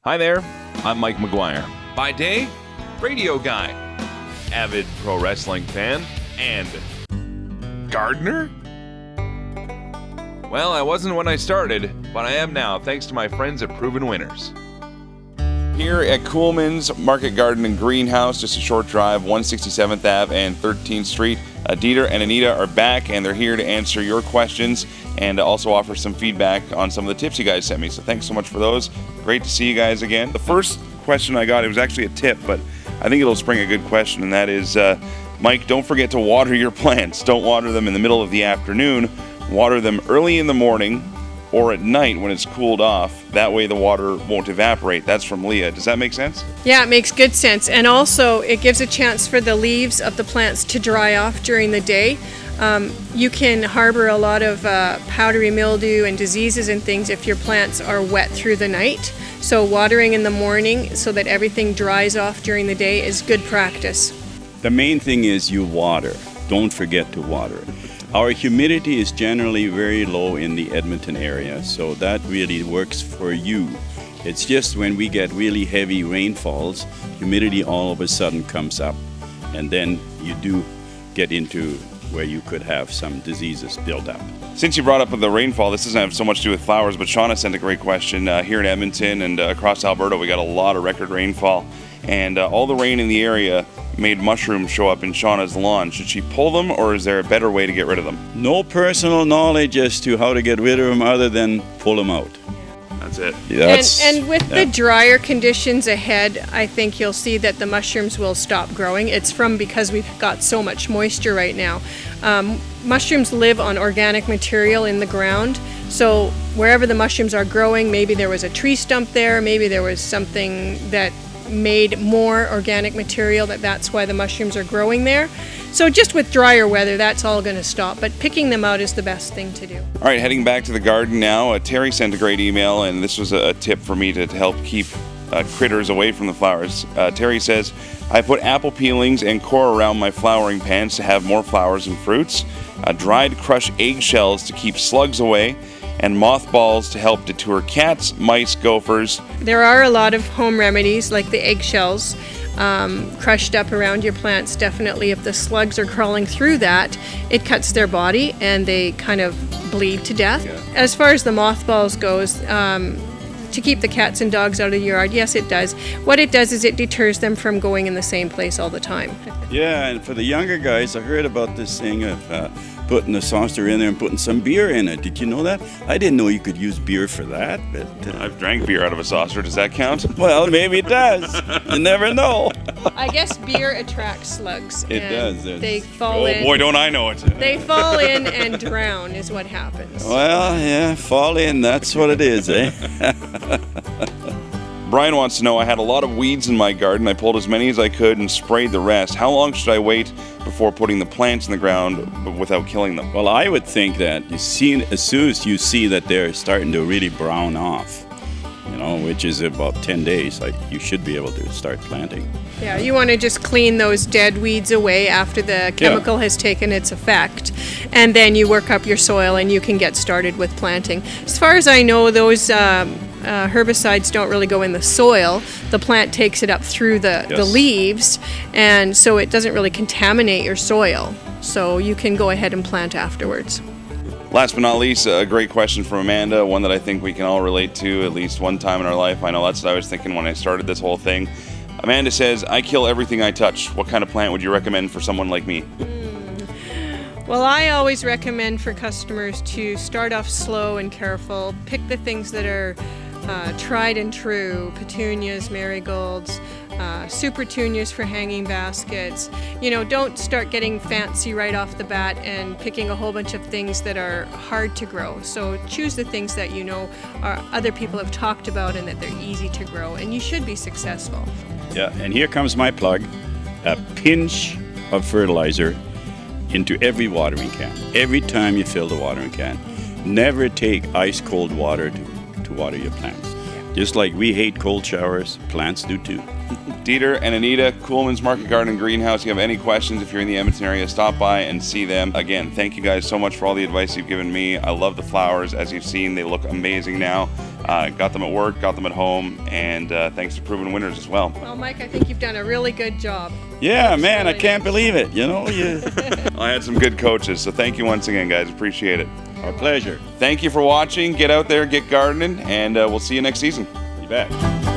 Hi there, I'm Mike McGuire. By day, radio guy, avid pro wrestling fan, and gardener? Well, I wasn't when I started, but I am now thanks to my friends at Proven Winners. Here at Kuhlmann's Market Garden and Greenhouse, just a short drive, 167th Ave and 13th Street. Dieter and Anita are back, and they're here to answer your questions and also offer some feedback on some of the tips you guys sent me. So thanks so much for those. Great to see you guys again. The first question I got, it was actually a tip, but I think it'll spring a good question, and that is, Mike, don't forget to water your plants. Don't water them in the middle of the afternoon. Water them early in the morning or at night when it's cooled off. That way the water won't evaporate. That's from Leah. Does that make sense? Yeah, it makes good sense. And also it gives a chance for the leaves of the plants to dry off during the day. You can harbor a lot of powdery mildew and diseases and things if your plants are wet through the night. So watering in the morning so that everything dries off during the day is good practice. The main thing is you water. Don't forget to water. Our humidity is generally very low in the Edmonton area, so that really works for you. It's just when we get really heavy rainfalls, humidity all of a sudden comes up, and then you do get into where you could have some diseases build up. Since you brought up the rainfall, this doesn't have so much to do with flowers, but Shauna sent a great question. Here in Edmonton and across Alberta, we got a lot of record rainfall, and all the rain in the area made mushrooms show up in Shauna's lawn. Should she pull them, or is there a better way to get rid of them? No personal knowledge as to how to get rid of them other than pull them out. That's it. Yeah, and with the drier conditions ahead, I think you'll see that the mushrooms will stop growing. It's because we've got so much moisture right now. Mushrooms live on organic material in the ground. So wherever the mushrooms are growing, maybe there was a tree stump there, maybe there was something that made more organic material, that's why the mushrooms are growing there. So just with drier weather, that's all going to stop, but picking them out is the best thing to do. All right, heading back to the garden now. Terry sent a great email, and this was a tip for me to help keep critters away from the flowers. Terry says, I put apple peelings and core around my flowering pans to have more flowers and fruits, dried crushed eggshells to keep slugs away, and mothballs to help deter cats, mice, gophers. There are a lot of home remedies like the eggshells crushed up around your plants. Definitely, if the slugs are crawling through that, it cuts their body and they kind of bleed to death. Yeah. As far as the mothballs goes, to keep the cats and dogs out of your yard, yes, it does. What it does is it deters them from going in the same place all the time. Yeah, and for the younger guys, I heard about this thing of putting a saucer in there and putting some beer in it. Did you know that? I didn't know you could use beer for that. But I've drank beer out of a saucer. Does that count? well, maybe it does. You never know. I guess beer attracts slugs. It does. They fall in. Oh boy, don't I know it. They fall in and drown is what happens. Well, yeah, fall in. That's what it is, eh? Brian wants to know, I had a lot of weeds in my garden. I pulled as many as I could and sprayed the rest. How long should I wait before putting the plants in the ground without killing them? Well, I would think that as soon as you see that they're starting to really brown off, which is about 10 days, you should be able to start planting. Yeah, you want to just clean those dead weeds away after the chemical has taken its effect, and then you work up your soil and you can get started with planting. As far as I know, those herbicides don't really go in the soil. The plant takes it up through the leaves, and so it doesn't really contaminate your soil. So you can go ahead and plant afterwards. Last but not least, a great question from Amanda, one that I think we can all relate to at least one time in our life. I know that's what I was thinking when I started this whole thing. Amanda says, I kill everything I touch. What kind of plant would you recommend for someone like me? Well, I always recommend for customers to start off slow and careful. Pick the things that are tried and true, petunias, marigolds, supertunias for hanging baskets. Don't start getting fancy right off the bat and picking a whole bunch of things that are hard to grow. So choose the things that other people have talked about and that they're easy to grow, and you should be successful. Yeah, and here comes my plug. A pinch of fertilizer into every watering can. Every time you fill the watering can. Never take ice cold water to water your plants. Just like we hate cold showers, plants do too. Dieter and Anita, Kuhlmann's Market Garden and Greenhouse. If you have any questions, if you're in the Edmonton area, stop by and see them. Again, thank you guys so much for all the advice you've given me. I love the flowers. As you've seen, they look amazing now. Got them at work, got them at home, and thanks to Proven Winners as well. Well, Mike, I think you've done a really good job. Yeah, man, really I can't nice. believe it. You know, I had some good coaches, so thank you once again, guys. Appreciate it. our pleasure. Thank you for watching. Get out there, get gardening, and we'll see you next season. You bet.